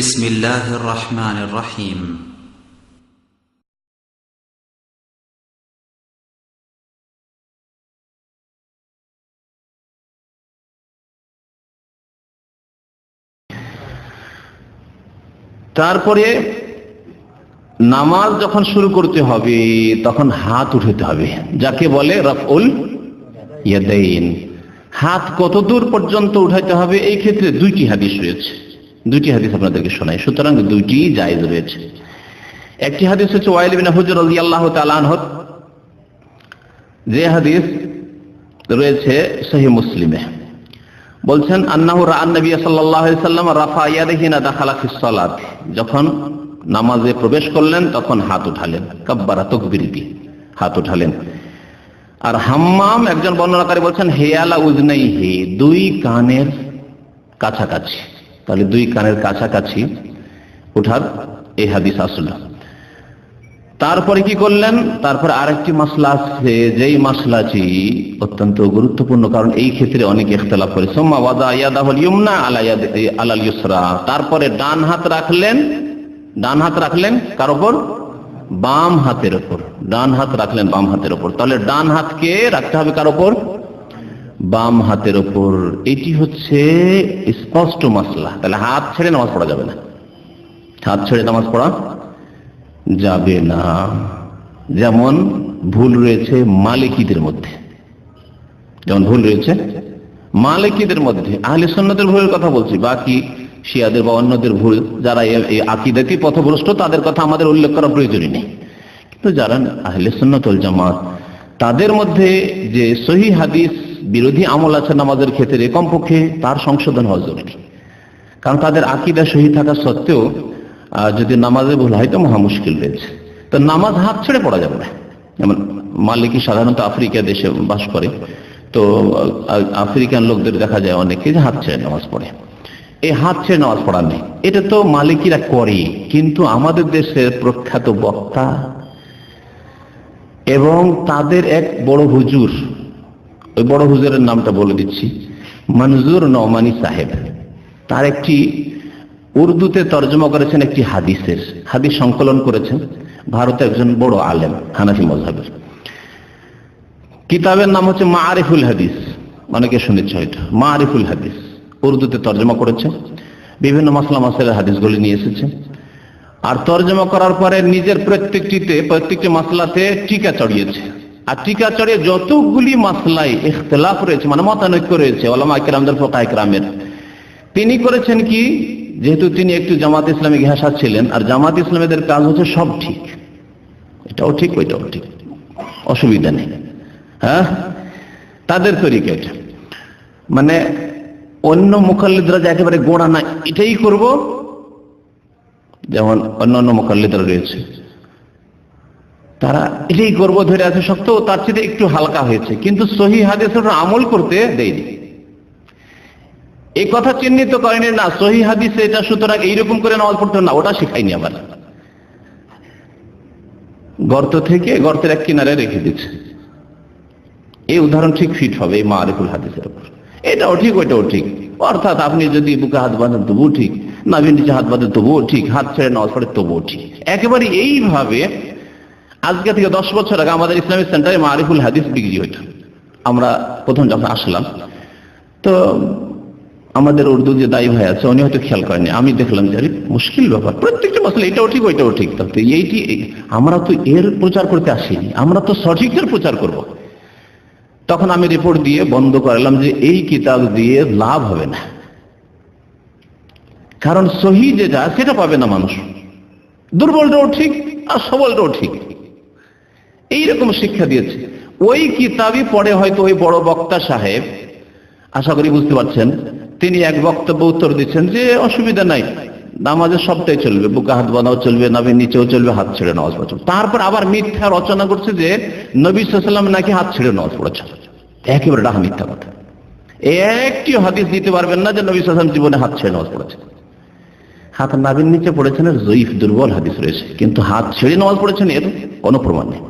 بسم الله الرحمن الرحيم তারপরে নামাজ যখন শুরু করতে হবে তখন হাত উঠাতে হবে, যাকে বলে রাফউল ইয়াদাইন। হাত কত দূর পর্যন্ত উঠাইতে হবে এই ক্ষেত্রে দুইটি হাদিস রয়েছে, দুইটি হাদিস আপনাদেরকে শোনাই, সুতরাং দুইটি জায়েজ রয়েছে। একটি হাদিস হচ্ছে ওয়াইল ইবনে হুজর রাদিয়াল্লাহু তাআলা আনহু, যে হাদিস রয়েছে সহিহ মুসলিমে, বলছেন আন্নাহু রাআন নবী সাল্লাল্লাহু আলাইহি ওয়াসাল্লাম রাফা ইয়াদাইহি হিনা দাখালা ফিস সালাত, যখন নামাজে প্রবেশ করলেন তখন হাত উঠালেন, কাব্বারা তাকবীর দিয়ে হাত উঠালেন। আর হাম্মাম একজন বর্ণনাকারী বলছেন হিয়ালা উজনাইহি, দুই কানের কাছাকাছি, তাহলে দুই কানের কাছাকাছি উঠার এই হাদিস আসল। তারপরে কি করলেন? তারপরে আরেকটি মাসলা আছে, যেই মাসলাটি অত্যন্ত গুরুত্বপূর্ণ, কারণ এই ক্ষেত্রে অনেক ইখতিলাফ করে। সুম্মা ওয়াদা ইয়াদাহুল ইয়ুমনা আলাল ইউসরা, তারপরে ডান হাত রাখলেন, ডান হাত রাখলেন কার উপর? বাম হাতের উপর। ডান হাত রাখলেন বাম হাতের উপর, তাহলে ডান হাতকে রাখতে হবে কার উপর? বাম হাতের উপর। এটি হচ্ছে স্পষ্ট মাসলা। তাহলে হাত ছেড়ে নামাজ পড়া যাবে না, হাত ছেড়ে নামাজ পড়া যাবে না। যেমন ভুল রয়েছে মালিকিদের মধ্যে, যেমন ভুল রয়েছে মালিকিদের মধ্যে, আহলে সুন্নাতের ভুলের কথা বলছি, বাকি শিয়াদের বা অন্যদের ভুল, যারা এই আকীদাতি পথভ্রষ্ট, তাদের কথা আমাদের উল্লেখ করা প্রয়োজনই নেই। কিন্তু যারা আহলে সুন্নাত ওয়াল জামাত, তাদের মধ্যে যে সহিহ হাদিস বিরোধী আমল আছে নামাজের ক্ষেত্রে, কমপক্ষে তার সংশোধন হওয়া জরুরি। কারণ তাদের আকীদা সহিহ থাকা সত্ত্বেও যদি নামাজে ভুল হয় তো মহা মুশকিল রয়েছে। তো নামাজ হাত ছেড়ে পড়া যাবে না। যেমন মালিকি সাধারণত আফ্রিকা দেশে বাস করে, তো আফ্রিকান লোকদের দেখা যায় অনেকে যে হাত ছেড়ে নামাজ পড়ে। এই হাত ছেড়ে নামাজ পড়া নেই, এটা তো মালিকিরা করে। কিন্তু আমাদের দেশের প্রখ্যাত বক্তা এবং তাদের এক বড় হুজুর, ওই বড় হুজুরের নামটা বলে দিচ্ছি, মনজুর নওমানি সাহেব, তার একটি উর্দুতে তর্জমা করেছেন একটি হাদিসের, হাদিস সংকলন করেছেন। ভারতে একজন বড় আলেম হানাফি মাযহাবের, কিতাবের নাম হচ্ছে মাআরিফুল হাদিস, অনেকে শুনেছে হয়তো। মাআরিফুল হাদিস উর্দুতে তর্জমা করেছে, বিভিন্ন মাসলা মাসাইলের হাদিসগুলি নিয়ে এসেছে। আর তর্জমা করার পরে নিজের প্রত্যেকটি মাসলাতে টিকা চড়িয়েছে। আর টিকা চড়িয়ে যতগুলি মাসলায় ইখতিলাফ রয়েছে, মানে মতানৈক্য রয়েছে উলামা কিরামদের, ফুকাহা কিরামের, তিনি করেছেন কি, যেহেতু তিনি একটু জামাত ইসলামী ঘেঁষা ছিলেন, আর জামাত ইসলামীদের কাজ হচ্ছে সব ঠিক, এটাও ঠিক ওইটাও ঠিক, অসুবিধা নেই, হ্যাঁ, তাদের তরিকা এটা। মানে অন্য মুকাল্লিদরা যে একেবারে গোড়া না এটাই করব, যেমন অন্য মুকাল্লিদরা রয়েছে, তারা এটাই করব ধরে আছে শক্ত, তার চেয়ে একটু হালকা হয়েছে, কিন্তু সহিহ হাদিসের আমল করতে দেয়নি। এই কথা চিহ্নিত করেনি না সহিহ হাদিসে এটা, সুতরাং এইরকম করে নামাজ পড়তে না, ওটা শিখায়নি। আবার গর্ত থেকে গর্তের এক কিনারে রেখে দিচ্ছে। এই উদাহরণ ঠিক ফিট হবে এই মাআরিফুল হাদিসের উপর। এটাও ঠিক ওইটাও ঠিক, অর্থাৎ আপনি যদি বুকে হাত বাঁধেন তবুও ঠিক, নাভির নিচে হাত বাঁধেন তবুও ঠিক, হাত ছেড়ে নামাজ পড়ে তবুও ঠিক। একেবারে এইভাবে আজকে থেকে 10 বছর আগে আমাদের ইসলামিক সেন্টারে মাআরিফুল হাদিস বিক্রি হইত। আমরা প্রথম যখন আসলাম, তো আমাদের উর্দু যে দায়ী ভাই আছে উনি হয়তো খেয়াল করেনি, আমি দেখলাম যে মুশকিল ব্যাপার, প্রত্যেকটা মাসলা এটাও ঠিক ওইটাও ঠিক। তাহলে এইটি, আমরা তো এর প্রচার করতে আসিনি, আমরা তো সঠিকের প্রচার করব। তখন আমি রিপোর্ট দিয়ে বন্ধ করলাম যে এই কিতাব দিয়ে লাভ হবে না, কারণ সহি যেটা সেটা পাবে না মানুষ, দুর্বলটাও ঠিক আর সবলটাও ঠিক, এইরকম শিক্ষা দিয়েছে। ওই কিতাবই পড়ে হয়তো ওই বড় বক্তা সাহেব, আশা করি বুঝতে পারছেন, তিনি এক বক্তব্য উত্তর দিচ্ছেন যে অসুবিধা নাই, নামাজে সবটাই চলবে, বুকে হাত বাঁধাও চলবে, নাভির নিচেও চলবে, হাত ছেড়ে নামাজ পড়া চলবে। তারপর আবার মিথ্যা রচনা করছে যে নবী সাল্লাল্লাহু আলাইহি ওয়াসাল্লাম নাকি হাত ছেড়ে নামাজ পড়েছে। একেবারে ডাহা মিথ্যা কথা। একটি হাদিস দিতে পারবেন না যে নবী সাল্লাল্লাহু আলাইহি ওয়াসাল্লাম জীবনে হাত ছেড়ে নামাজ পড়েছে। হাত নাভির নিচে পড়েছেন, জয়ীফ দুর্বল হাদিস রয়েছে, কিন্তু হাত ছেড়ে নামাজ পড়েছেন এর কোনো প্রমাণ নেই।